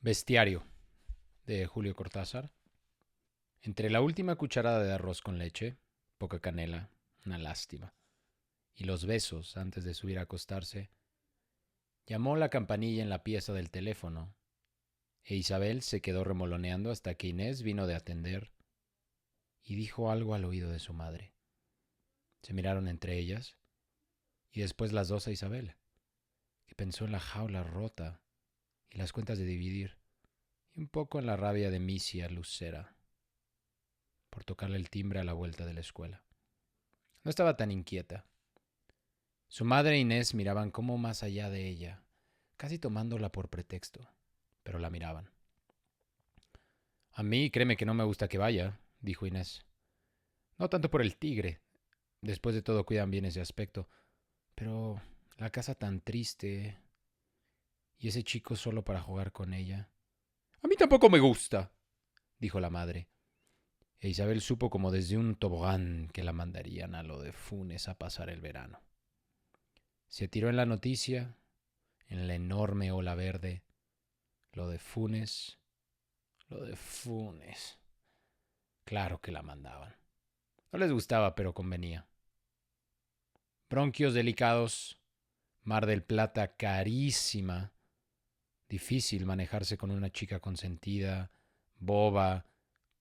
Bestiario, de Julio Cortázar. Entre la última cucharada de arroz con leche, poca canela, una lástima, y los besos antes de subir a acostarse, llamó la campanilla en la pieza del teléfono, e Isabel se quedó remoloneando hasta que Inés vino de atender y dijo algo al oído de su madre. Se miraron entre ellas, y después las dos a Isabel, que pensó en la jaula rota y las cuentas de dividir, y un poco en la rabia de Misia Lucera por tocarle el timbre a la vuelta de la escuela. No estaba tan inquieta. Su madre e Inés miraban como más allá de ella, casi tomándola por pretexto, pero la miraban. A mí, créeme que no me gusta que vaya, dijo Inés. No tanto por el tigre, después de todo cuidan bien ese aspecto, pero la casa tan triste y ese chico solo para jugar con ella. A mí tampoco me gusta, dijo la madre. E Isabel supo como desde un tobogán que la mandarían a lo de Funes a pasar el verano. Se tiró en la noticia, en la enorme ola verde, lo de Funes, lo de Funes. Claro que la mandaban. No les gustaba, pero convenía. Bronquios delicados, Mar del Plata carísima, difícil manejarse con una chica consentida, boba,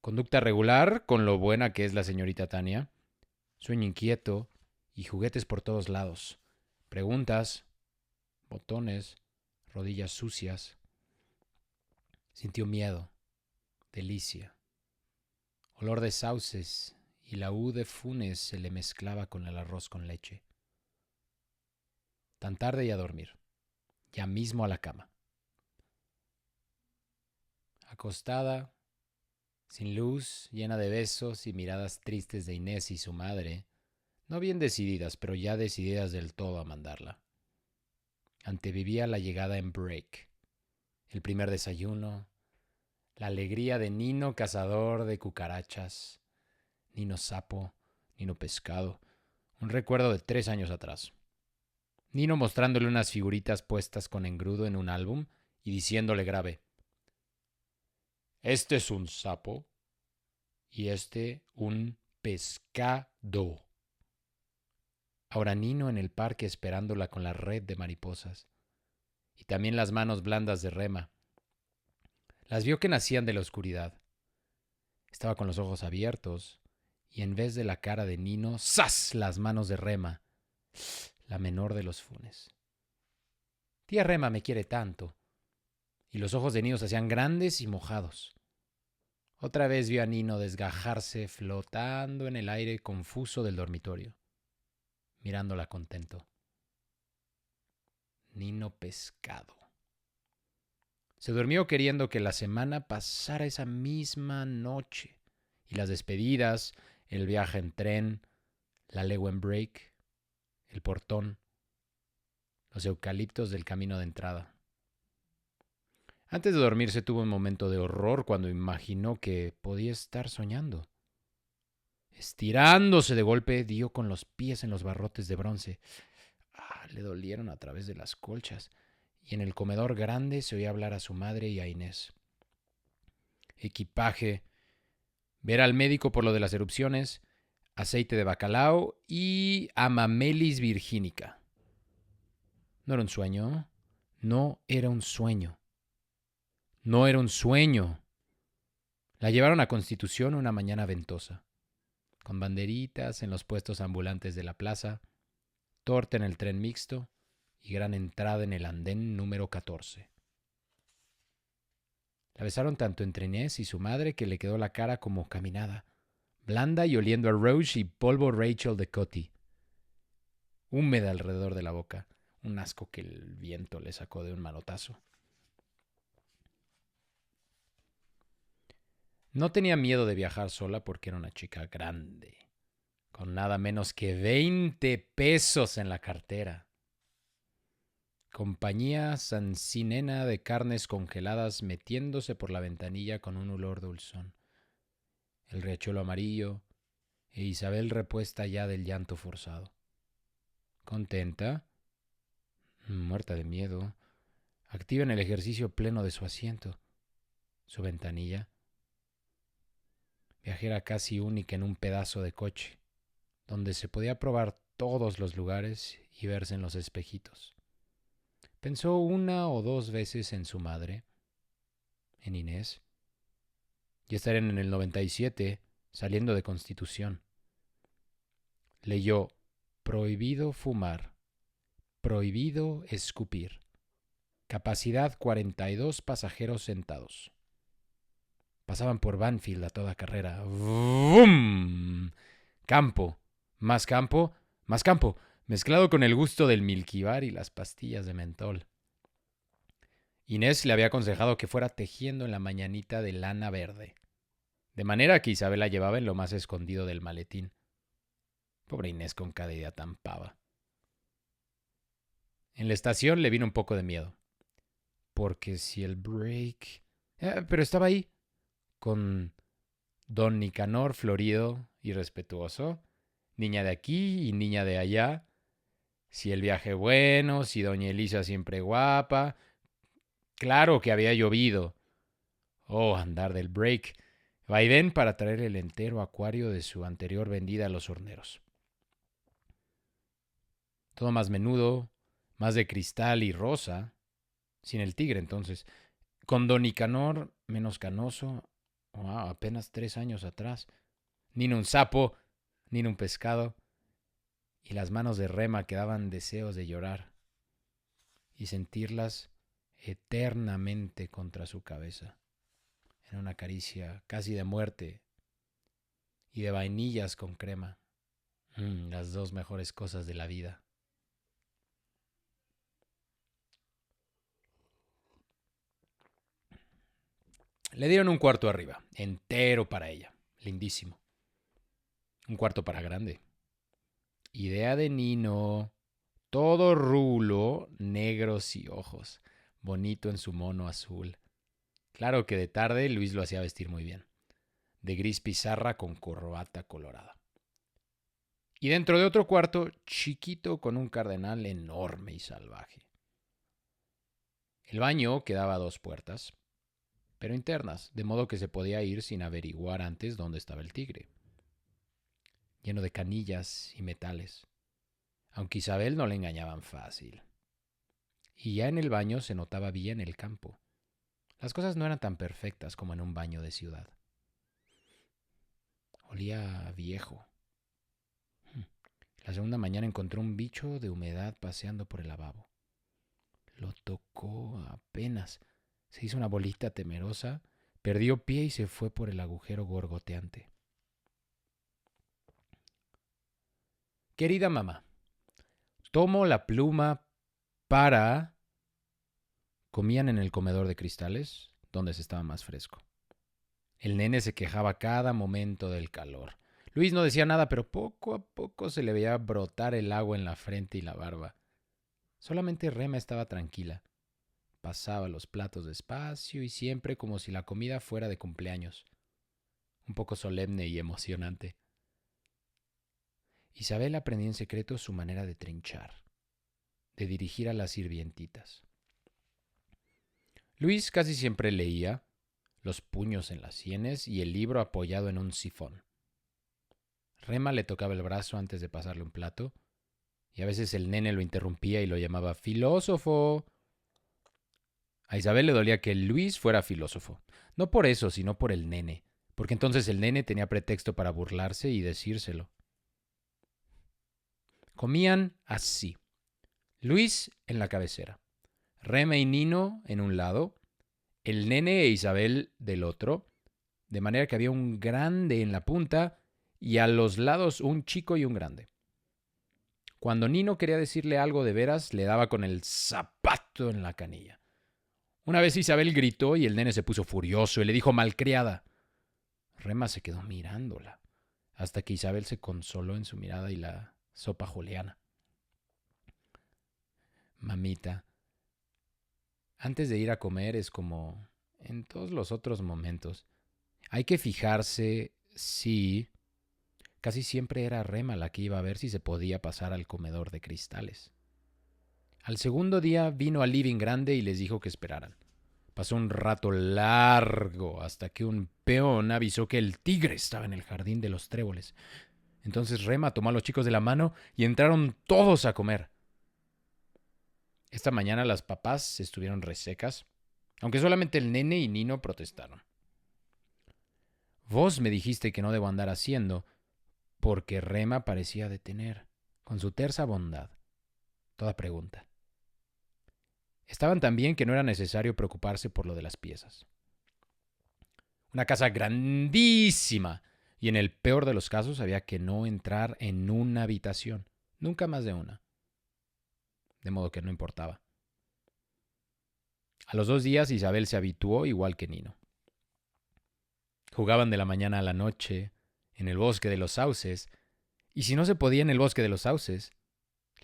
conducta regular con lo buena que es la señorita Tania, sueño inquieto y juguetes por todos lados, preguntas, botones, rodillas sucias. Sintió miedo, delicia, olor de sauces y la U de Funes se le mezclaba con el arroz con leche. Tan tarde y a dormir, ya mismo a la cama. Acostada, sin luz, llena de besos y miradas tristes de Inés y su madre, no bien decididas, pero ya decididas del todo a mandarla. Antevivía la llegada en break, el primer desayuno, la alegría de Nino cazador de cucarachas, Nino sapo, Nino pescado, un recuerdo de 3 años atrás. Nino mostrándole unas figuritas puestas con engrudo en un álbum y diciéndole grave: este es un sapo y este un pescado. Ahora Nino en el parque esperándola con la red de mariposas y también las manos blandas de Rema. Las vio que nacían de la oscuridad. Estaba con los ojos abiertos y en vez de la cara de Nino, ¡zas!, las manos de Rema, la menor de los Funes. Tía Rema me quiere tanto. Y los ojos de Nino se hacían grandes y mojados. Otra vez vio a Nino desgajarse flotando en el aire confuso del dormitorio, mirándola contento. Nino pescado. Se durmió queriendo que la semana pasara esa misma noche. Y las despedidas, el viaje en tren, la legua en break, el portón, los eucaliptos del camino de entrada. Antes de dormirse tuvo un momento de horror cuando imaginó que podía estar soñando. Estirándose de golpe, dio con los pies en los barrotes de bronce. Le dolieron a través de las colchas, y en el comedor grande se oía hablar a su madre y a Inés. Equipaje, ver al médico por lo de las erupciones, aceite de bacalao y Amamelis virgínica. No era un sueño, no era un sueño. No era un sueño. La llevaron a Constitución una mañana ventosa, con banderitas en los puestos ambulantes de la plaza, torta en el tren mixto y gran entrada en el andén número 14. La besaron tanto entre Inés y su madre que le quedó la cara como caminada, blanda y oliendo a Roche y polvo Rachel de Coty, húmeda alrededor de la boca, un asco que el viento le sacó de un manotazo. No tenía miedo de viajar sola porque era una chica grande, con nada menos que 20 pesos en la cartera. Compañía sancinena de carnes congeladas metiéndose por la ventanilla con un olor dulzón. El riachuelo amarillo e Isabel repuesta ya del llanto forzado. Contenta, muerta de miedo, activa en el ejercicio pleno de su asiento. su ventanilla. Viajera casi única en un pedazo de coche, donde se podía probar todos los lugares y verse en los espejitos. Pensó una o dos veces en su madre, en Inés. Ya estarían en el 97, saliendo de Constitución. Leyó: prohibido fumar, prohibido escupir. Capacidad 42 pasajeros sentados. Pasaban por Banfield a toda carrera. ¡Bum! Campo, más campo, más campo, mezclado con el gusto del Milky Bar y las pastillas de mentol. Inés le había aconsejado que fuera tejiendo en la mañanita de lana verde, de manera que Isabel la llevaba en lo más escondido del maletín. Pobre Inés con cada idea tan pava. En la estación le vino un poco de miedo, porque si el break... pero estaba ahí, con don Nicanor florido y respetuoso, niña de aquí y niña de allá, si el viaje bueno, si doña Elisa siempre guapa. Claro que había llovido. Oh, andar del break. Vaivén para traer el entero acuario de su anterior vendida a los horneros. Todo más menudo, más de cristal y rosa, sin el tigre entonces. Con don Nicanor menos canoso, apenas 3 años atrás. Ni un sapo, ni un pescado. Y las manos de Rema que daban deseos de llorar y sentirlas eternamente contra su cabeza, en una caricia casi de muerte y de vainillas con crema. Las dos mejores cosas de la vida. Le dieron un cuarto arriba, entero para ella, lindísimo. Un cuarto para grande. Idea de Nino, todo rulo, negros y ojos, bonito en su mono azul. Claro que de tarde Luis lo hacía vestir muy bien, de gris pizarra con corbata colorada. Y dentro de otro cuarto, chiquito con un cardenal enorme y salvaje. El baño quedaba a 2 puertas, pero internas, de modo que se podía ir sin averiguar antes dónde estaba el tigre. Lleno de canillas y metales, aunque Isabel no le engañaban fácil. Y ya en el baño se notaba bien el campo. Las cosas no eran tan perfectas como en un baño de ciudad. Olía a viejo. La segunda mañana encontró un bicho de humedad paseando por el lavabo. Lo tocó apenas. Se hizo una bolita temerosa, perdió pie y se fue por el agujero gorgoteante. Querida mamá, tomo la pluma para... Comían en el comedor de cristales, donde se estaba más fresco. El nene se quejaba cada momento del calor. Luis no decía nada, pero poco a poco se le veía brotar el agua en la frente y la barba. Solamente Rema estaba tranquila. Pasaba los platos despacio y siempre como si la comida fuera de cumpleaños. Un poco solemne y emocionante. Isabel aprendió en secreto su manera de trinchar, de dirigir a las sirvientitas. Luis casi siempre leía, los puños en las sienes y el libro apoyado en un sifón. Rema le tocaba el brazo antes de pasarle un plato, y a veces el nene lo interrumpía y lo llamaba filósofo. A Isabel le dolía que Luis fuera filósofo. No por eso, sino por el nene, porque entonces el nene tenía pretexto para burlarse y decírselo. Comían así. Luis en la cabecera, Rema y Nino en un lado, el nene e Isabel del otro, de manera que había un grande en la punta y a los lados un chico y un grande. Cuando Nino quería decirle algo de veras, le daba con el zapato en la canilla. Una vez Isabel gritó y el nene se puso furioso y le dijo malcriada. Rema se quedó mirándola, hasta que Isabel se consoló en su mirada y la sopa juliana. Mamita, antes de ir a comer es como en todos los otros momentos. Hay que fijarse si... Casi siempre era Rema la que iba a ver si se podía pasar al comedor de cristales. Al segundo día vino al living grande y les dijo que esperaran. Pasó un rato largo hasta que un peón avisó que el tigre estaba en el jardín de los tréboles. Entonces Rema tomó a los chicos de la mano y entraron todos a comer. Esta mañana las papás estuvieron resecas, aunque solamente el nene y Nino protestaron. Vos me dijiste que no debo andar haciendo, porque Rema parecía detener, con su tersa bondad, toda pregunta. Estaban tan bien que no era necesario preocuparse por lo de las piezas. Una casa grandísima, y en el peor de los casos había que no entrar en una habitación, nunca más de una. De modo que no importaba. A los 2 días Isabel se habituó igual que Nino. Jugaban de la mañana a la noche en el bosque de los sauces, y si no se podía en el bosque de los sauces,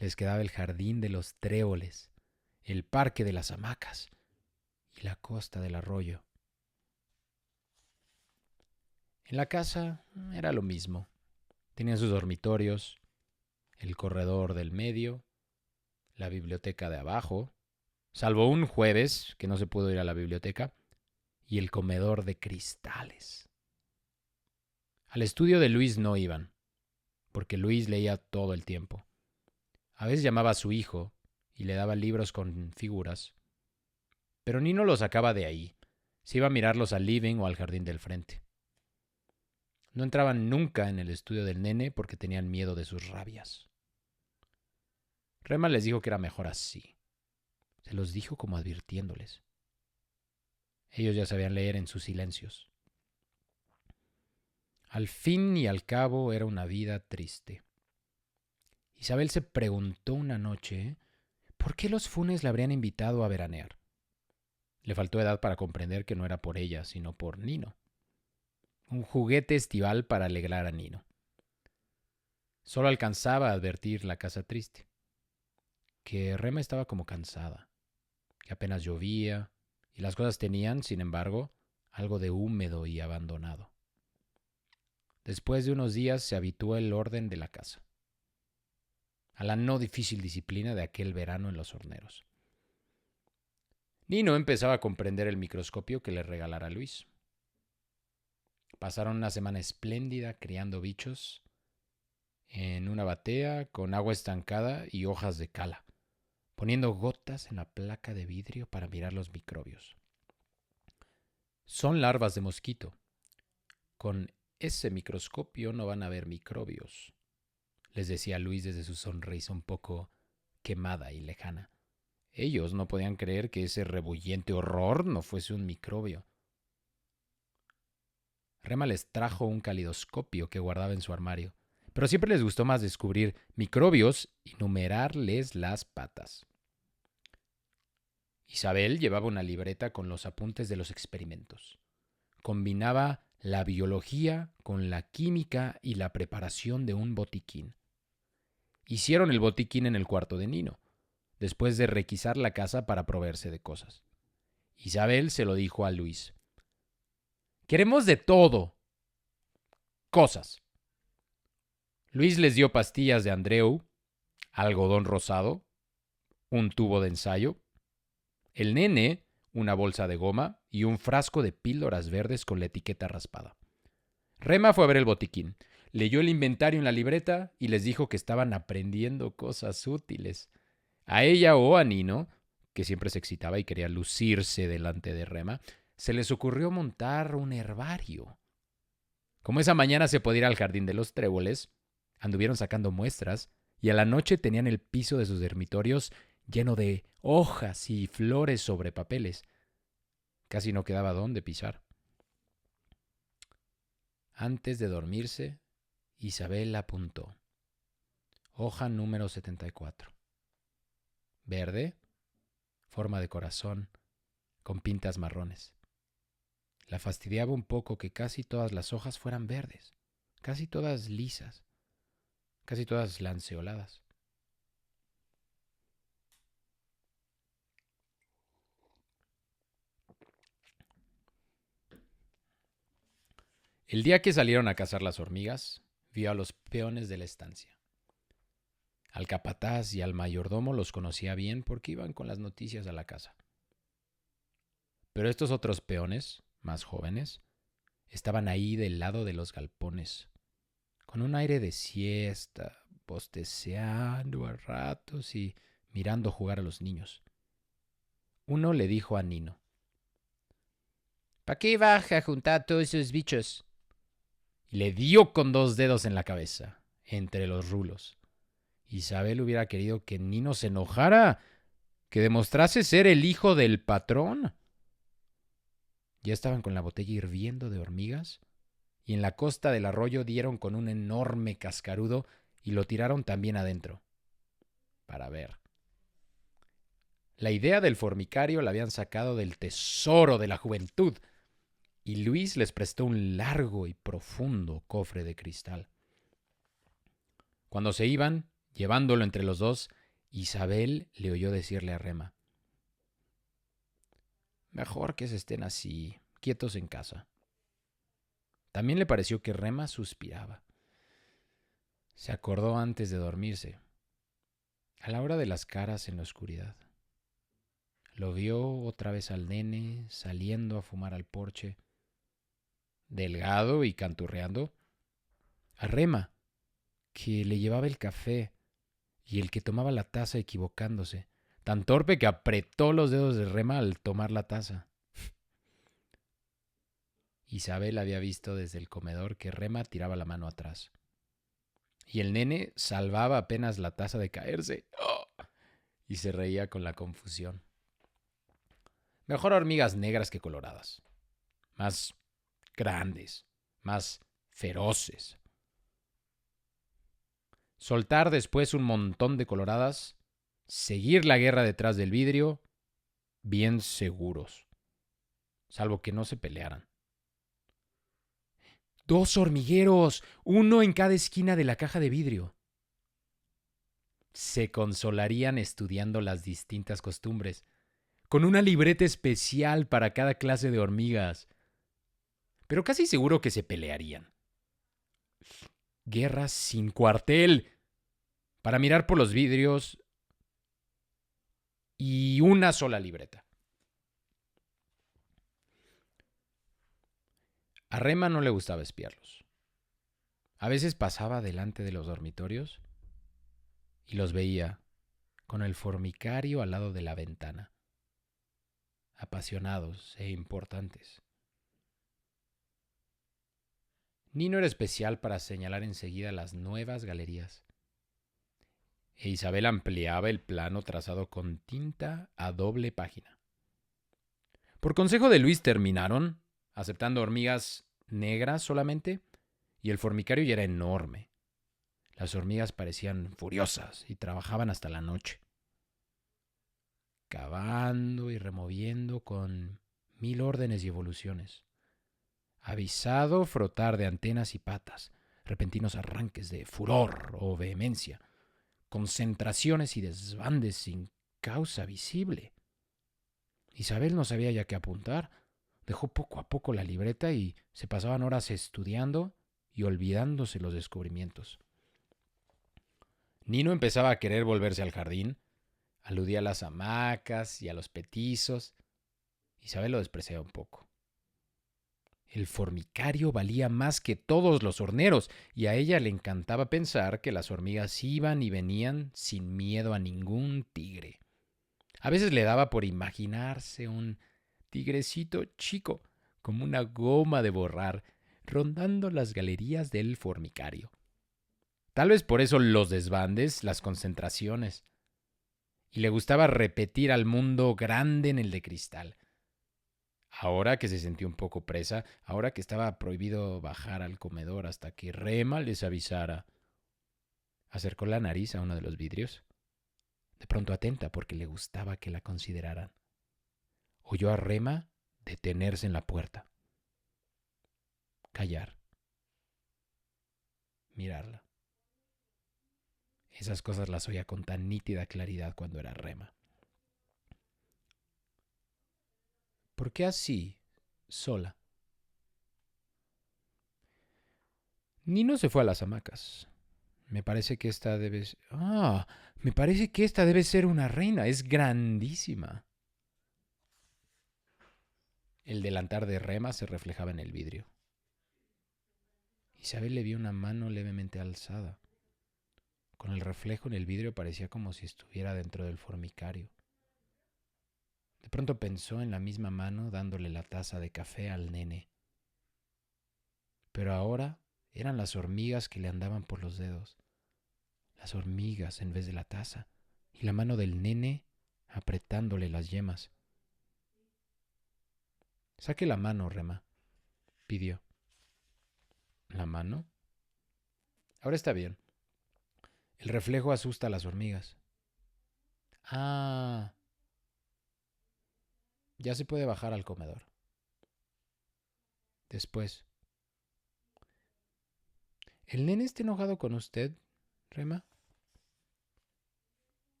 les quedaba el jardín de los tréboles, el parque de las hamacas y la costa del arroyo. En la casa era lo mismo. Tenían sus dormitorios, el corredor del medio, la biblioteca de abajo, salvo un jueves que no se pudo ir a la biblioteca, y el comedor de cristales. Al estudio de Luis no iban, porque Luis leía todo el tiempo. A veces llamaba a su hijo y le daba libros con figuras, pero Nino lo sacaba de ahí. Se iba a mirarlos al living o al jardín del frente. No entraban nunca en el estudio del nene porque tenían miedo de sus rabias. Rema les dijo que era mejor así. Se los dijo como advirtiéndoles. Ellos ya sabían leer en sus silencios. Al fin y al cabo era una vida triste. Isabel se preguntó una noche por qué los Funes la habrían invitado a veranear. Le faltó edad para comprender que no era por ella, sino por Nino. Un juguete estival para alegrar a Nino. Solo alcanzaba a advertir la casa triste. Que Rema estaba como cansada, que apenas llovía, y las cosas tenían, sin embargo, algo de húmedo y abandonado. Después de unos días se habituó el orden de la casa, a la no difícil disciplina de aquel verano en los horneros. Nino empezaba a comprender el microscopio que le regalara Luis. Pasaron una semana espléndida criando bichos en una batea con agua estancada y hojas de cala, poniendo gotas en la placa de vidrio para mirar los microbios. Son larvas de mosquito. Con ese microscopio no van a ver microbios, les decía Luis desde su sonrisa un poco quemada y lejana. Ellos no podían creer que ese rebullente horror no fuese un microbio. Rema les trajo un calidoscopio que guardaba en su armario, pero siempre les gustó más descubrir microbios y numerarles las patas. Isabel llevaba una libreta con los apuntes de los experimentos. Combinaba la biología con la química y la preparación de un botiquín. Hicieron el botiquín en el cuarto de Nino, después de requisar la casa para proveerse de cosas. Isabel se lo dijo a Luis. Queremos de todo. Cosas. Luis les dio pastillas de Andreu, algodón rosado, un tubo de ensayo, el nene, una bolsa de goma y un frasco de píldoras verdes con la etiqueta raspada. Rema fue a ver el botiquín, leyó el inventario en la libreta y les dijo que estaban aprendiendo cosas útiles. A ella o a Nino, que siempre se excitaba y quería lucirse delante de Rema, se les ocurrió montar un herbario. Como esa mañana se podía ir al jardín de los tréboles, anduvieron sacando muestras y a la noche tenían el piso de sus dormitorios lleno de hojas y flores sobre papeles. Casi no quedaba dónde pisar. Antes de dormirse, Isabel apuntó. Hoja número 74. Verde, forma de corazón, con pintas marrones. La fastidiaba un poco que casi todas las hojas fueran verdes, casi todas lisas, casi todas lanceoladas. El día que salieron a cazar las hormigas, vio a los peones de la estancia. Al capataz y al mayordomo los conocía bien porque iban con las noticias a la casa. Pero estos otros peones, más jóvenes, estaban ahí del lado de los galpones, con un aire de siesta, bosteceando a ratos y mirando jugar a los niños. Uno le dijo a Nino: ¿Pa' qué baja a juntar todos esos bichos? Y le dio con 2 dedos en la cabeza, entre los rulos. Isabel hubiera querido que Nino se enojara, que demostrase ser el hijo del patrón. Ya estaban con la botella hirviendo de hormigas y en la costa del arroyo dieron con un enorme cascarudo y lo tiraron también adentro, para ver. La idea del formicario la habían sacado del tesoro de la juventud y Luis les prestó un largo y profundo cofre de cristal. Cuando se iban, llevándolo entre los dos, Isabel le oyó decirle a Rema: mejor que se estén así, quietos en casa. También le pareció que Rema suspiraba. Se acordó antes de dormirse, a la hora de las caras en la oscuridad. Lo vio otra vez al nene saliendo a fumar al porche, delgado y canturreando. A Rema, que le llevaba el café y el que tomaba la taza equivocándose, tan torpe que apretó los dedos de Rema al tomar la taza. Isabel había visto desde el comedor que Rema tiraba la mano atrás. Y el nene salvaba apenas la taza de caerse. ¡Oh! Y se reía con la confusión. Mejor hormigas negras que coloradas. Más grandes, más feroces. Soltar después un montón de coloradas, seguir la guerra detrás del vidrio, bien seguros. Salvo que no se pelearan. 2 hormigueros, uno en cada esquina de la caja de vidrio. Se consolarían estudiando las distintas costumbres, con una libreta especial para cada clase de hormigas. Pero casi seguro que se pelearían. Guerra sin cuartel, para mirar por los vidrios y una sola libreta. A Rema no le gustaba espiarlos. A veces pasaba delante de los dormitorios y los veía con el formicario al lado de la ventana, apasionados e importantes. Nino era especial para señalar enseguida las nuevas galerías, e Isabel ampliaba el plano trazado con tinta a doble página. Por consejo de Luis terminaron aceptando hormigas negras solamente, y el formicario ya era enorme. Las hormigas parecían furiosas y trabajaban hasta la noche, cavando y removiendo con 1000 órdenes y evoluciones. Avisado frotar de antenas y patas, repentinos arranques de furor o vehemencia, concentraciones y desbandes sin causa visible. Isabel no sabía ya qué apuntar. Dejó poco a poco la libreta y se pasaban horas estudiando y olvidándose los descubrimientos. Nino empezaba a querer volverse al jardín. Aludía a las hamacas y a los petizos. Isabel lo despreciaba un poco. El formicario valía más que todos los horneros y a ella le encantaba pensar que las hormigas iban y venían sin miedo a ningún tigre. A veces le daba por imaginarse un tigrecito chico, como una goma de borrar, rondando las galerías del formicario. Tal vez por eso los desbandes, las concentraciones. Y le gustaba repetir al mundo grande en el de cristal. Ahora que se sentía un poco presa, ahora que estaba prohibido bajar al comedor hasta que Rema les avisara, acercó la nariz a uno de los vidrios, de pronto atenta porque le gustaba que la consideraran. Oyó a Rema detenerse en la puerta, callar, mirarla. Esas cosas las oía con tan nítida claridad cuando era Rema. ¿Por qué así, sola? Nino se fue a las hamacas. Me parece que esta debe ser una reina. Es grandísima. El delantal de Rema se reflejaba en el vidrio. Isabel le vio una mano levemente alzada. Con el reflejo en el vidrio parecía como si estuviera dentro del formicario. De pronto pensó en la misma mano dándole la taza de café al nene. Pero ahora eran las hormigas que le andaban por los dedos. Las hormigas en vez de la taza. Y la mano del nene apretándole las yemas. Saque la mano, Rema, pidió. ¿La mano? Ahora está bien. El reflejo asusta a las hormigas. Ah, ya se puede bajar al comedor. Después. ¿El nene está enojado con usted, Rema?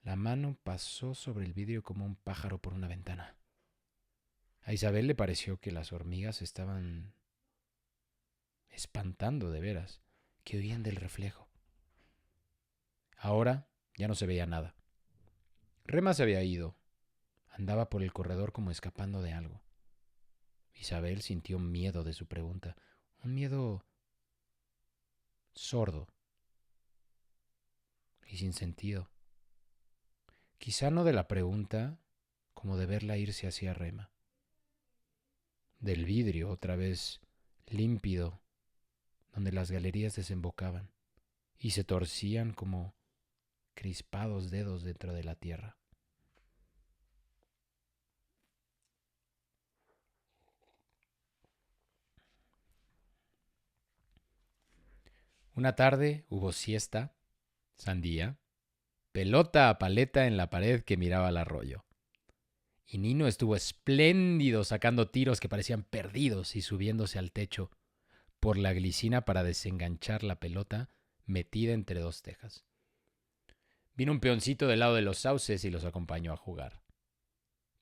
La mano pasó sobre el vidrio como un pájaro por una ventana. A Isabel le pareció que las hormigas estaban espantando de veras, que huían del reflejo. Ahora ya no se veía nada. Rema se había ido. Andaba por el corredor como escapando de algo. Isabel sintió miedo de su pregunta, un miedo sordo y sin sentido. Quizá no de la pregunta, como de verla irse hacia Rema. Del vidrio, otra vez límpido, donde las galerías desembocaban y se torcían como crispados dedos dentro de la tierra. Una tarde hubo siesta, sandía, pelota a paleta en la pared que miraba al arroyo. Y Nino estuvo espléndido sacando tiros que parecían perdidos y subiéndose al techo por la glicina para desenganchar la pelota metida entre dos tejas. Vino un peoncito del lado de los sauces y los acompañó a jugar.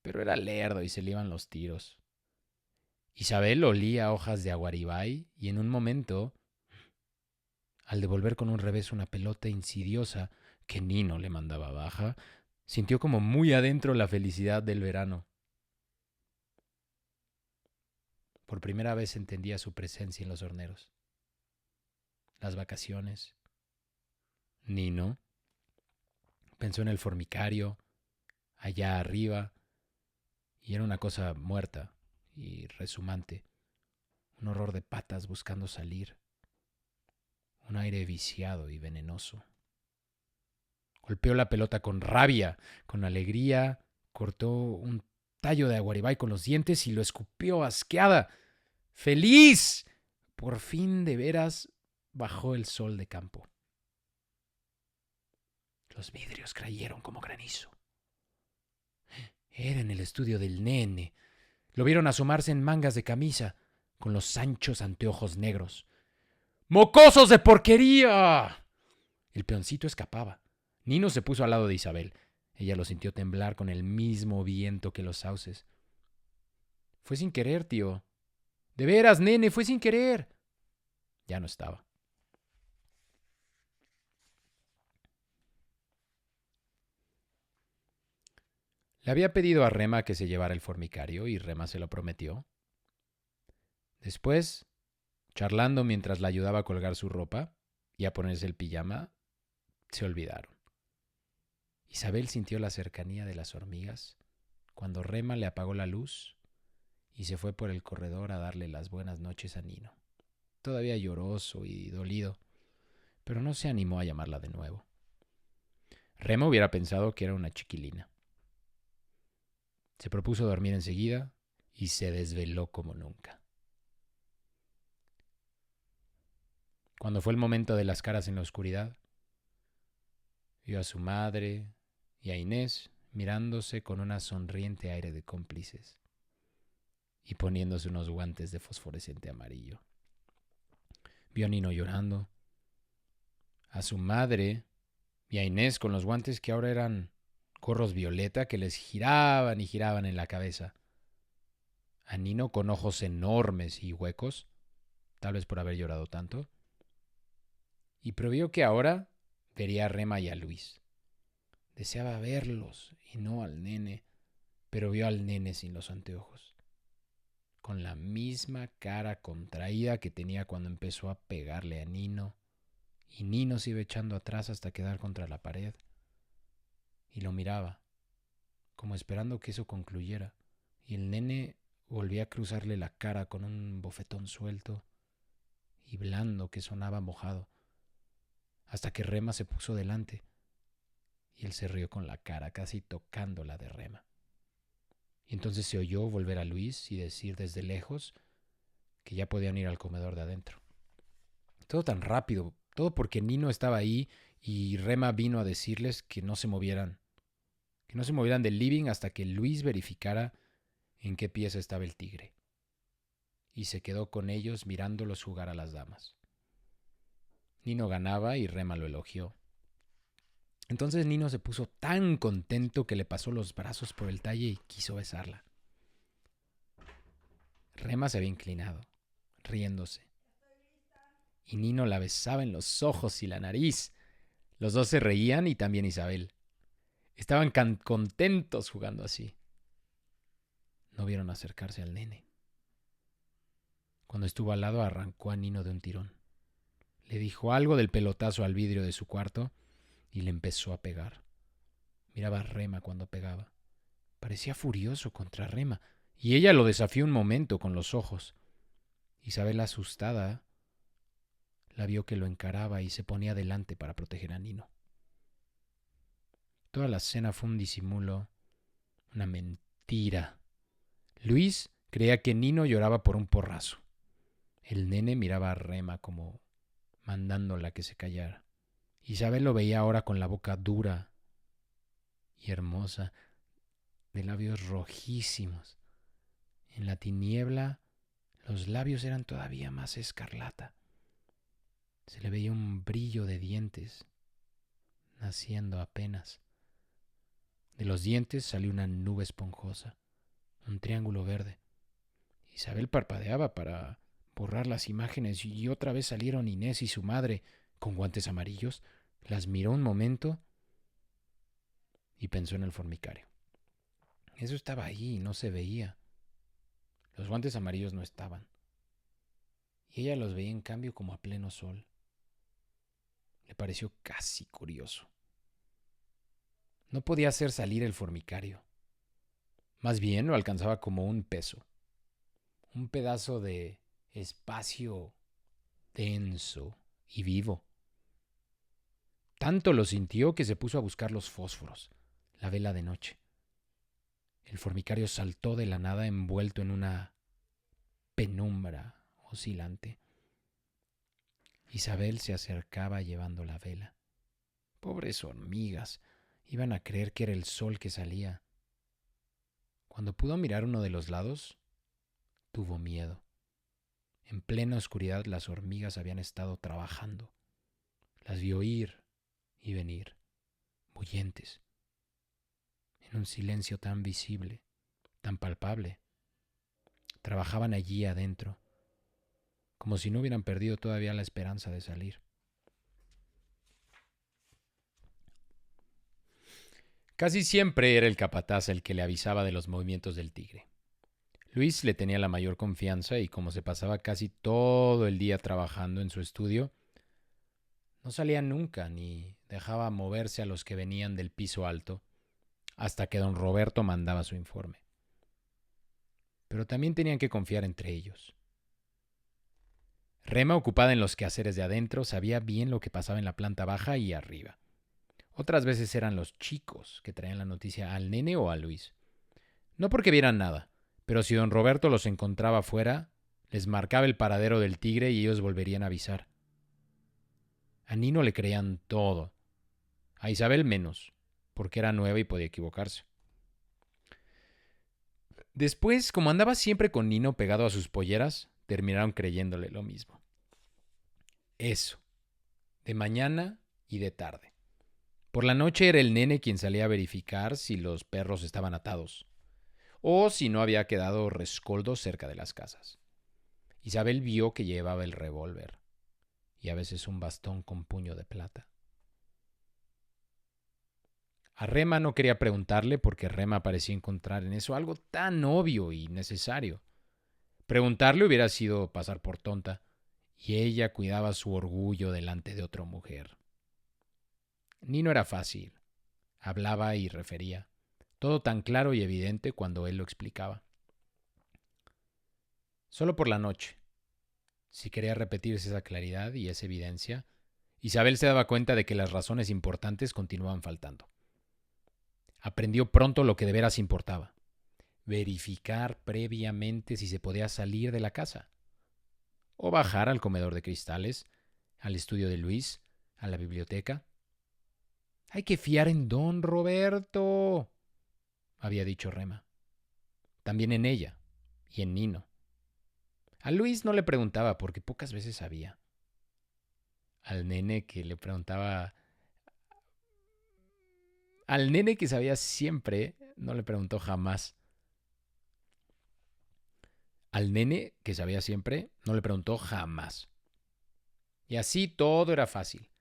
Pero era lerdo y se le iban los tiros. Isabel olía hojas de aguaribay y en un momento, al devolver con un revés una pelota insidiosa que Nino le mandaba baja, sintió como muy adentro la felicidad del verano. Por primera vez entendía su presencia en los horneros. Las vacaciones. Nino. Pensó en el formicario, allá arriba, y era una cosa muerta y resumante. Un horror de patas buscando salir. Un aire viciado y venenoso. Golpeó la pelota con rabia, con alegría, cortó un tallo de aguaribay con los dientes y lo escupió asqueada. ¡Feliz! Por fin, de veras, bajó el sol de campo. Los vidrios cayeron como granizo. Era en el estudio del nene. Lo vieron asomarse en mangas de camisa, con los anchos anteojos negros. ¡Mocosos de porquería! El peoncito escapaba. Nino se puso al lado de Isabel. Ella lo sintió temblar con el mismo viento que los sauces. Fue sin querer, tío. De veras, nene, fue sin querer. Ya no estaba. Le había pedido a Rema que se llevara el formicario y Rema se lo prometió. Después, charlando mientras la ayudaba a colgar su ropa y a ponerse el pijama, se olvidaron. Isabel sintió la cercanía de las hormigas cuando Rema le apagó la luz y se fue por el corredor a darle las buenas noches a Nino. Todavía lloroso y dolido, pero no se animó a llamarla de nuevo. Rema hubiera pensado que era una chiquilina. Se propuso dormir enseguida y se desveló como nunca. Cuando fue el momento de las caras en la oscuridad, vio a su madre y a Inés mirándose con una sonriente aire de cómplices y poniéndose unos guantes de fosforescente amarillo. Vio a Nino llorando, a su madre y a Inés con los guantes que ahora eran gorros violeta que les giraban y giraban en la cabeza. A Nino con ojos enormes y huecos, tal vez por haber llorado tanto. Y previó que ahora vería a Rema y a Luis. Deseaba verlos y no al nene, pero vio al nene sin los anteojos. con la misma cara contraída que tenía cuando empezó a pegarle a Nino, y Nino se iba echando atrás hasta quedar contra la pared, y lo miraba, como esperando que eso concluyera, y el nene volvía a cruzarle la cara con un bofetón suelto y blando que sonaba mojado, hasta que Rema se puso delante, y él se rió con la cara, casi tocándola de Rema. Y entonces se oyó volver a Luis y decir desde lejos que ya podían ir al comedor de adentro. Todo tan rápido, todo porque Nino estaba ahí y Rema vino a decirles que no se movieran del living hasta que Luis verificara en qué pieza estaba el tigre. Y se quedó con ellos mirándolos jugar a las damas. Nino ganaba y Rema lo elogió. Entonces Nino se puso tan contento que le pasó los brazos por el talle y quiso besarla. Rema se había inclinado, riéndose, y Nino la besaba en los ojos y la nariz. Los dos se reían y también Isabel. Estaban contentos jugando así. No vieron acercarse al nene. Cuando estuvo al lado arrancó a Nino de un tirón. Le dijo algo del pelotazo al vidrio de su cuarto y le empezó a pegar. Miraba a Rema cuando pegaba. Parecía furioso contra Rema, y ella lo desafió un momento con los ojos. Isabel, asustada, la vio que lo encaraba y se ponía delante para proteger a Nino. Toda la escena fue un disimulo, una mentira. Luis creía que Nino lloraba por un porrazo. El nene miraba a Rema como mandándola que se callara. Isabel lo veía ahora con la boca dura y hermosa, de labios rojísimos. En la tiniebla, los labios eran todavía más escarlata. Se le veía un brillo de dientes, naciendo apenas. De los dientes salió una nube esponjosa, un triángulo verde. Isabel parpadeaba para borrar las imágenes y otra vez salieron Inés y su madre con guantes amarillos. Las miró un momento y pensó en el formicario. Eso estaba ahí y no se veía. Los guantes amarillos no estaban. Y ella los veía en cambio como a pleno sol. Le pareció casi curioso. No podía hacer salir el formicario. Más bien lo alcanzaba como un peso. Un pedazo de espacio denso y vivo. Tanto lo sintió que se puso a buscar los fósforos, la vela de noche. El formicario saltó de la nada envuelto en una penumbra oscilante. Isabel se acercaba llevando la vela. Pobres hormigas, iban a creer que era el sol que salía. Cuando pudo mirar uno de los lados, tuvo miedo. En plena oscuridad las hormigas habían estado trabajando. Las vio ir y venir, bullentes, en un silencio tan visible, tan palpable. Trabajaban allí adentro, como si no hubieran perdido todavía la esperanza de salir. Casi siempre era el capataz el que le avisaba de los movimientos del tigre. Luis le tenía la mayor confianza y como se pasaba casi todo el día trabajando en su estudio, no salía nunca ni dejaba moverse a los que venían del piso alto hasta que don Roberto mandaba su informe. Pero también tenían que confiar entre ellos. Rema, ocupada en los quehaceres de adentro, sabía bien lo que pasaba en la planta baja y arriba. Otras veces eran los chicos que traían la noticia al nene o a Luis. No porque vieran nada, pero si don Roberto los encontraba afuera, les marcaba el paradero del tigre y ellos volverían a avisar. A Nino le creían todo. A Isabel menos, porque era nueva y podía equivocarse. Después, como andaba siempre con Nino pegado a sus polleras, terminaron creyéndole lo mismo. Eso, de mañana y de tarde. Por la noche era el nene quien salía a verificar si los perros estaban atados o si no había quedado rescoldo cerca de las casas. Isabel vio que llevaba el revólver y a veces un bastón con puño de plata. A Rema no quería preguntarle porque Rema parecía encontrar en eso algo tan obvio y necesario. Preguntarle hubiera sido pasar por tonta, y ella cuidaba su orgullo delante de otra mujer. Nino era fácil. Hablaba y refería. Todo tan claro y evidente cuando él lo explicaba. Solo por la noche. Si quería repetirse esa claridad y esa evidencia, Isabel se daba cuenta de que las razones importantes continuaban faltando. Aprendió pronto lo que de veras importaba. Verificar previamente si se podía salir de la casa. O bajar al comedor de cristales, al estudio de Luis, a la biblioteca. Hay que fiar en don Roberto, había dicho Rema. También en ella y en Nino. A Luis no le preguntaba porque pocas veces sabía. Al nene que le preguntaba... Al nene que sabía siempre, no le preguntó jamás. Al nene que sabía siempre, no le preguntó jamás. Y así todo era fácil.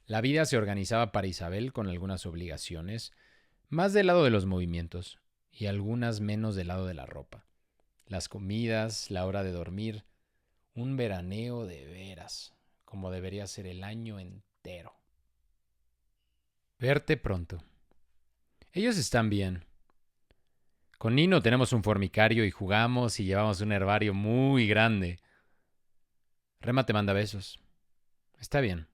La vida se organizaba para Isabel con algunas obligaciones, más del lado de los movimientos y algunas menos del lado de la ropa. Las comidas, la hora de dormir, un veraneo de veras, como debería ser el año entero. Verte pronto. Ellos están bien. Con Nino tenemos un formicario y jugamos y llevamos un herbario muy grande. Rema te manda besos. Está bien.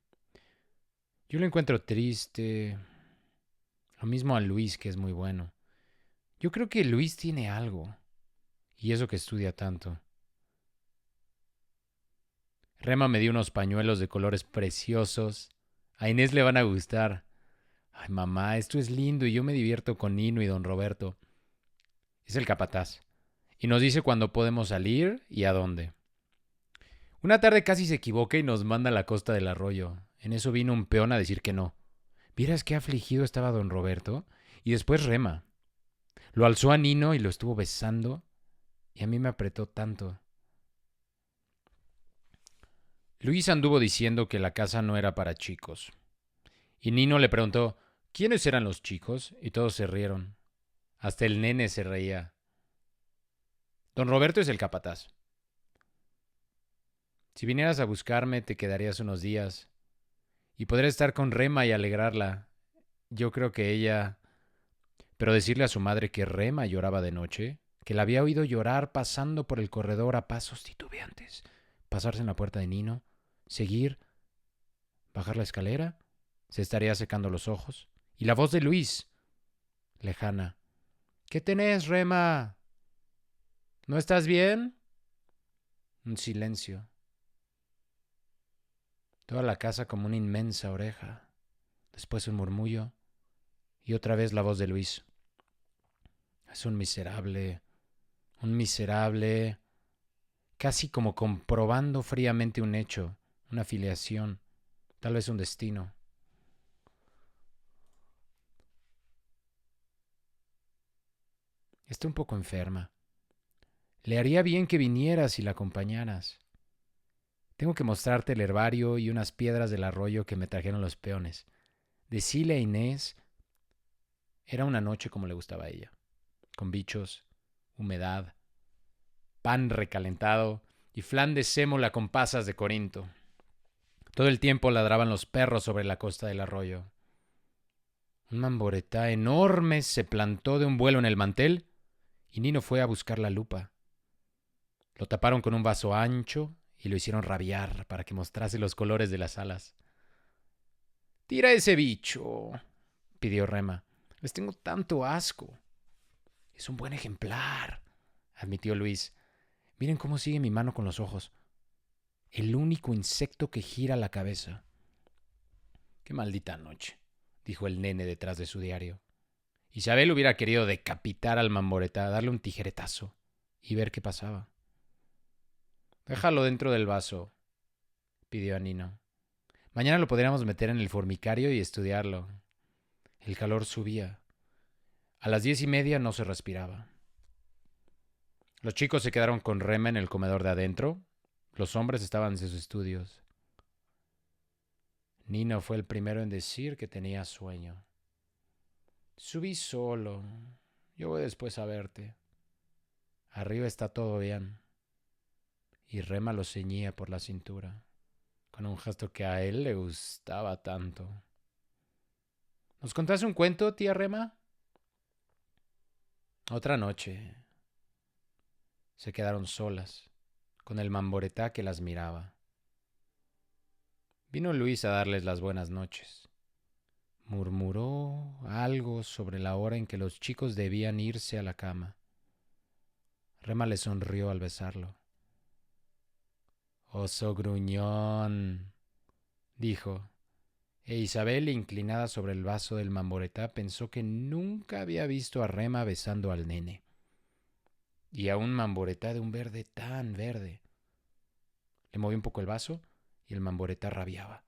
Yo lo encuentro triste. Lo mismo a Luis, que es muy bueno. Yo creo que Luis tiene algo. Y eso que estudia tanto. Rema me dio unos pañuelos de colores preciosos. A Inés le van a gustar. Ay, mamá, esto es lindo y yo me divierto con Nino y don Roberto. Es el capataz. Y nos dice cuándo podemos salir y a dónde. Una tarde casi se equivoca y nos manda a la costa del arroyo. En eso vino un peón a decir que no. ¿Vieras qué afligido estaba don Roberto? Y después Rema. Lo alzó a Nino y lo estuvo besando. Y a mí me apretó tanto. Luis anduvo diciendo que la casa no era para chicos. Y Nino le preguntó, ¿quiénes eran los chicos? Y todos se rieron. Hasta el nene se reía. Don Roberto es el capataz. Si vinieras a buscarme, te quedarías unos días. Y podré estar con Rema y alegrarla. Yo creo que ella... Pero decirle a su madre que Rema lloraba de noche, que la había oído llorar pasando por el corredor a pasos titubeantes, pasarse en la puerta de Nino, seguir, bajar la escalera, se estaría secando los ojos. Y la voz de Luis, lejana. ¿Qué tenés, Rema? ¿No estás bien? Un silencio. Toda la casa como una inmensa oreja. Después un murmullo. Y otra vez la voz de Luis. Es un miserable, casi como comprobando fríamente un hecho, una filiación, tal vez un destino. Está un poco enferma. Le haría bien que vinieras y la acompañaras. Tengo que mostrarte el herbario y unas piedras del arroyo que me trajeron los peones. Decile a Inés, era una noche como le gustaba a ella, con bichos, humedad, pan recalentado y flan de sémola con pasas de Corinto. Todo el tiempo ladraban los perros sobre la costa del arroyo. Un mamboretá enorme se plantó de un vuelo en el mantel y Nino fue a buscar la lupa. Lo taparon con un vaso ancho y lo hicieron rabiar para que mostrase los colores de las alas. «Tira ese bicho», pidió Rema. «Les tengo tanto asco». «Es un buen ejemplar», admitió Luis. «Miren cómo sigue mi mano con los ojos. El único insecto que gira la cabeza». «Qué maldita noche», dijo el nene detrás de su diario. Isabel hubiera querido decapitar al mamboretá, darle un tijeretazo y ver qué pasaba. «Déjalo dentro del vaso», pidió a Nino. «Mañana lo podríamos meter en el formicario y estudiarlo». El calor subía. A las 10:30 no se respiraba. Los chicos se quedaron con Rema en el comedor de adentro. Los hombres estaban en sus estudios. Nino fue el primero en decir que tenía sueño. «Subí solo. Yo voy después a verte. Arriba está todo bien». y Rema lo ceñía por la cintura, con un gesto que a él le gustaba tanto. ¿Nos contás un cuento, tía Rema? Otra noche se quedaron solas, con el Mamboretá que las miraba. Vino Luis a darles las buenas noches. Murmuró algo sobre la hora en que los chicos debían irse a la cama. Rema le sonrió al besarlo. Oso gruñón, dijo, e Isabel, inclinada sobre el vaso del Mamboretá, pensó que nunca había visto a Rema besando al nene. Y a un Mamboretá de un verde tan verde. Le movió un poco el vaso y el Mamboretá rabiaba.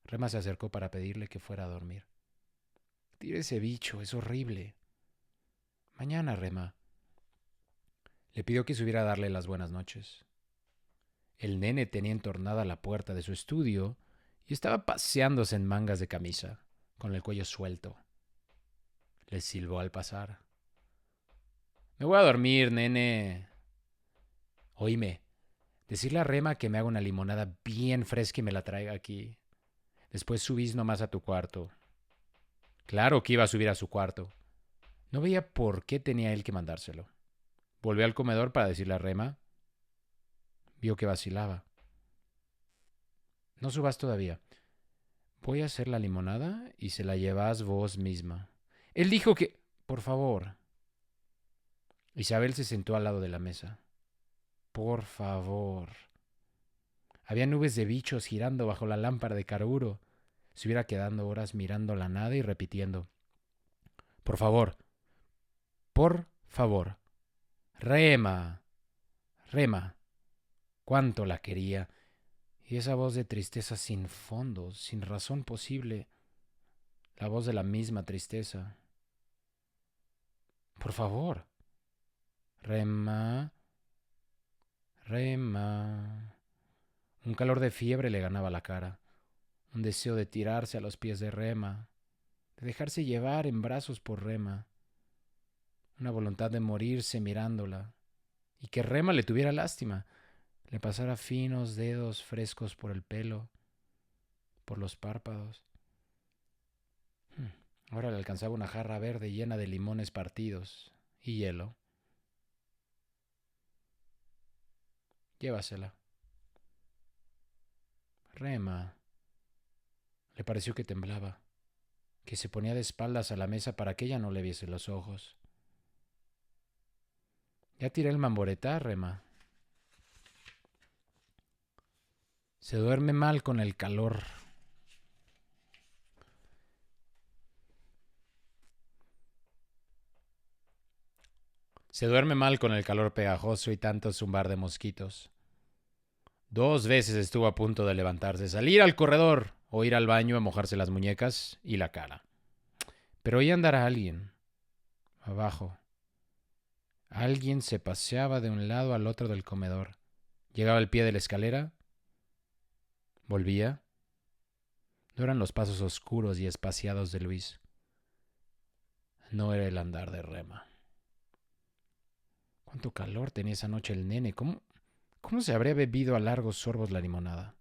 Rema se acercó para pedirle que fuera a dormir. Tire ese bicho, es horrible. Mañana, Rema. Le pidió que subiera a darle las buenas noches. El nene tenía entornada la puerta de su estudio y estaba paseándose en mangas de camisa, con el cuello suelto. Le silbó al pasar. Me voy a dormir, nene. Oíme, decirle a Rema que me haga una limonada bien fresca y me la traiga aquí. Después subís nomás a tu cuarto. Claro que iba a subir a su cuarto. No veía por qué tenía él que mandárselo. Volvió al comedor para decirle a Rema. Vio que vacilaba. No subas todavía. Voy a hacer la limonada y se la llevas vos misma. Él dijo que... Por favor. Isabel se sentó al lado de la mesa. Por favor. Había nubes de bichos girando bajo la lámpara de carburo. Se hubiera quedado horas mirando la nada y repitiendo. Por favor. Por favor. Rema. Rema. Cuánto la quería. Y esa voz de tristeza sin fondo, sin razón posible. La voz de la misma tristeza. Por favor. Rema. Rema. Un calor de fiebre le ganaba la cara. Un deseo de tirarse a los pies de Rema. De dejarse llevar en brazos por Rema. Una voluntad de morirse mirándola. Y que Rema le tuviera lástima. Le pasara finos dedos frescos por el pelo. Por los párpados. Ahora le alcanzaba una jarra verde llena de limones partidos. Y hielo. Llévasela. Rema. Le pareció que temblaba, que se ponía de espaldas a la mesa para que ella no le viese los ojos. Ya tiré el Mamboretá, Rema. Se duerme mal con el calor. Se duerme mal con el calor pegajoso y tanto zumbar de mosquitos. 2 veces estuvo a punto de levantarse, salir al corredor o ir al baño a mojarse las muñecas y la cara. Pero hoy andará alguien. Abajo. Alguien se paseaba de un lado al otro del comedor. Llegaba al pie de la escalera. Volvía. No eran los pasos oscuros y espaciados de Luis. No era el andar de Rema. Cuánto calor tenía esa noche el nene. ¿Cómo se habría bebido a largos sorbos la limonada?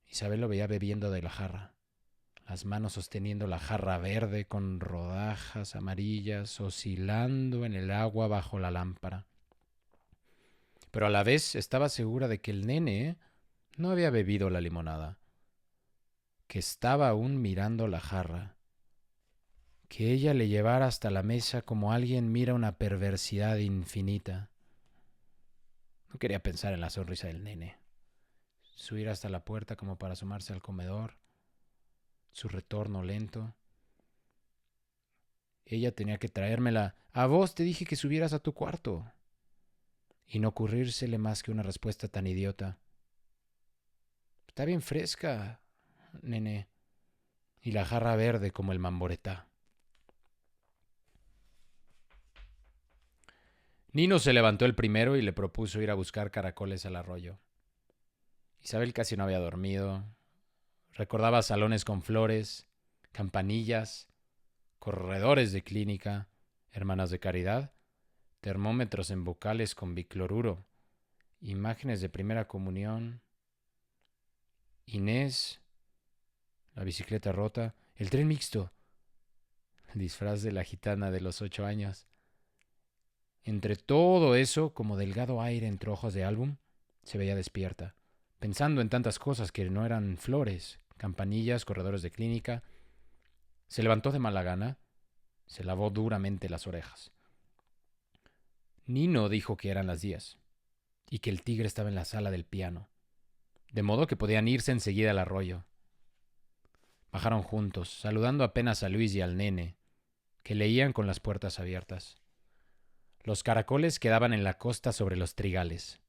Isabel lo veía bebiendo de la jarra, las manos sosteniendo la jarra verde con rodajas amarillas oscilando en el agua bajo la lámpara. Pero a la vez estaba segura de que el nene no había bebido la limonada, que estaba aún mirando la jarra, que ella le llevara hasta la mesa como alguien mira una perversidad infinita. No quería pensar en la sonrisa del nene, subir hasta la puerta como para asomarse al comedor, su retorno lento. Ella tenía que traérmela. A vos te dije que subieras a tu cuarto. Y no ocurrírsele más que una respuesta tan idiota. Está bien fresca, nene. Y la jarra verde como el Mamboretá. Nino se levantó el primero y le propuso ir a buscar caracoles al arroyo. Isabel casi no había dormido. Recordaba salones con flores, campanillas, corredores de clínica, hermanas de caridad. termómetros en bocales con bicloruro, imágenes de primera comunión, Inés, la bicicleta rota, el tren mixto, el disfraz de la gitana de los 8 años. Entre todo eso, como delgado aire entre ojos de álbum, se veía despierta, pensando en tantas cosas que no eran flores, campanillas, corredores de clínica. Se levantó de mala gana, se lavó duramente las orejas. Nino dijo que eran las 10 y que el tigre estaba en la sala del piano, de modo que podían irse enseguida al arroyo. Bajaron juntos, saludando apenas a Luis y al nene, que leían con las puertas abiertas. Los caracoles quedaban en la costa sobre los trigales.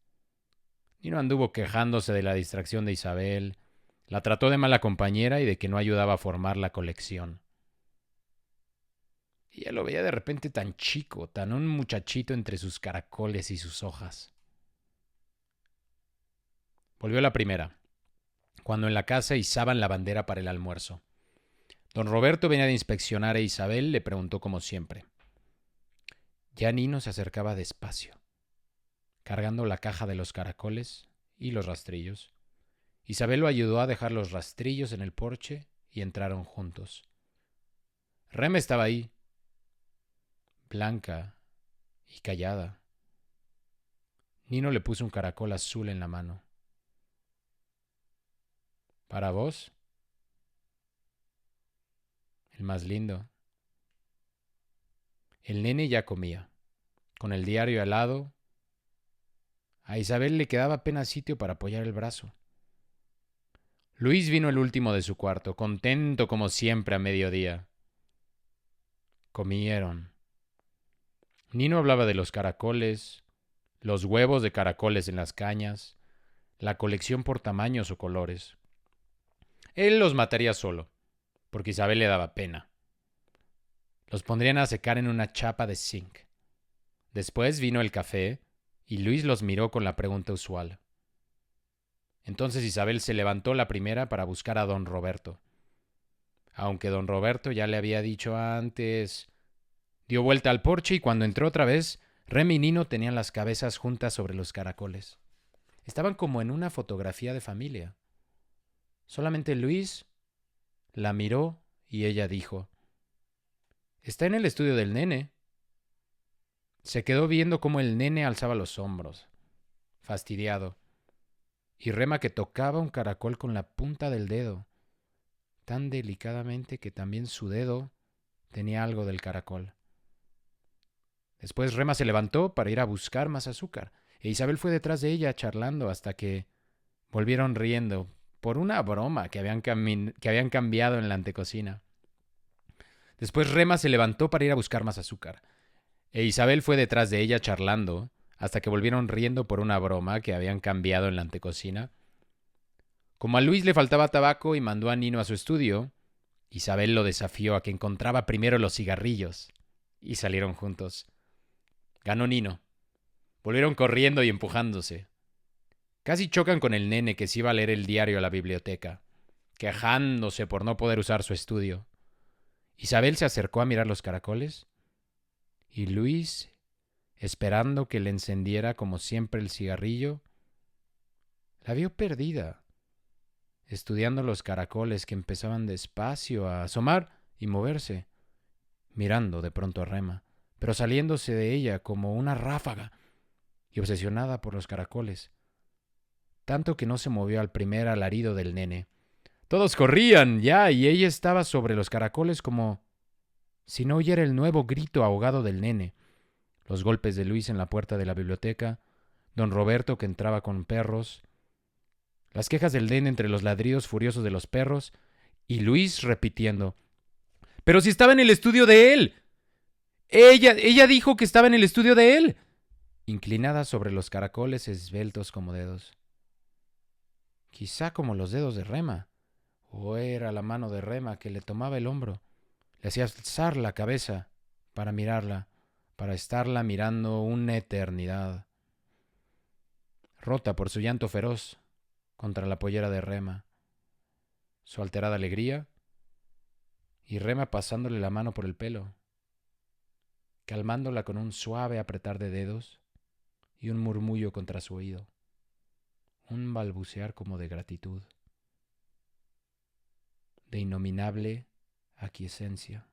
Nino anduvo quejándose de la distracción de Isabel, la trató de mala compañera y de que no ayudaba a formar la colección. Y ella lo veía de repente tan chico, tan un muchachito entre sus caracoles y sus hojas. Volvió la primera, cuando en la casa izaban la bandera para el almuerzo. Don Roberto venía de inspeccionar e Isabel le preguntó como siempre. Ya Nino se acercaba despacio, cargando la caja de los caracoles y los rastrillos. Isabel lo ayudó a dejar los rastrillos en el porche y entraron juntos. Rem estaba ahí, blanca y callada. Nino le puso un caracol azul en la mano. ¿Para vos? El más lindo. El nene ya comía, con el diario al lado. A Isabel le quedaba apenas sitio para apoyar el brazo. Luis vino el último de su cuarto, contento como siempre a mediodía. Comieron. Nino hablaba de los caracoles, los huevos de caracoles en las cañas, la colección por tamaños o colores. Él los mataría solo, porque Isabel le daba pena. Los pondrían a secar en una chapa de zinc. Después vino el café y Luis los miró con la pregunta usual. Entonces Isabel se levantó la primera para buscar a don Roberto. Aunque don Roberto ya le había dicho antes. Dio vuelta al porche y cuando entró otra vez, Rem y Nino tenían las cabezas juntas sobre los caracoles. Estaban como en una fotografía de familia. Solamente Luis la miró y ella dijo: «Está en el estudio del nene». Se quedó viendo cómo el nene alzaba los hombros, fastidiado, y Rema que tocaba un caracol con la punta del dedo, tan delicadamente que también su dedo tenía algo del caracol. Después Rema se levantó para ir a buscar más azúcar, e Isabel fue detrás de ella charlando hasta que volvieron riendo por una broma que habían cambiado en la antecocina. Después Rema se levantó para ir a buscar más azúcar, e Isabel fue detrás de ella charlando hasta que volvieron riendo por una broma que habían cambiado en la antecocina. Como a Luis le faltaba tabaco y mandó a Nino a su estudio, Isabel lo desafió a que encontraba primero los cigarrillos, y salieron juntos. Ganó Nino. Volvieron corriendo y empujándose. Casi chocan con el nene que se iba a leer el diario a la biblioteca, quejándose por no poder usar su estudio. Isabel se acercó a mirar los caracoles y Luis, esperando que le encendiera como siempre el cigarrillo, la vio perdida, estudiando los caracoles que empezaban despacio a asomar y moverse, mirando de pronto a Rema, pero saliéndose de ella como una ráfaga y obsesionada por los caracoles, tanto que no se movió al primer alarido del nene. Todos corrían ya y ella estaba sobre los caracoles como si no oyera el nuevo grito ahogado del nene, los golpes de Luis en la puerta de la biblioteca, don Roberto que entraba con perros, las quejas del nene entre los ladridos furiosos de los perros, y Luis repitiendo: «¡Pero si estaba en el estudio de él! ¡Ella dijo que estaba en el estudio de él!», inclinada sobre los caracoles esbeltos como dedos. Quizá como los dedos de Rema, o era la mano de Rema que le tomaba el hombro, le hacía alzar la cabeza para mirarla, para estarla mirando una eternidad. Rota por su llanto feroz contra la pollera de Rema, su alterada alegría, y Rema pasándole la mano por el pelo. calmándola con un suave apretar de dedos y un murmullo contra su oído, un balbucear como de gratitud, de innominable aquiescencia.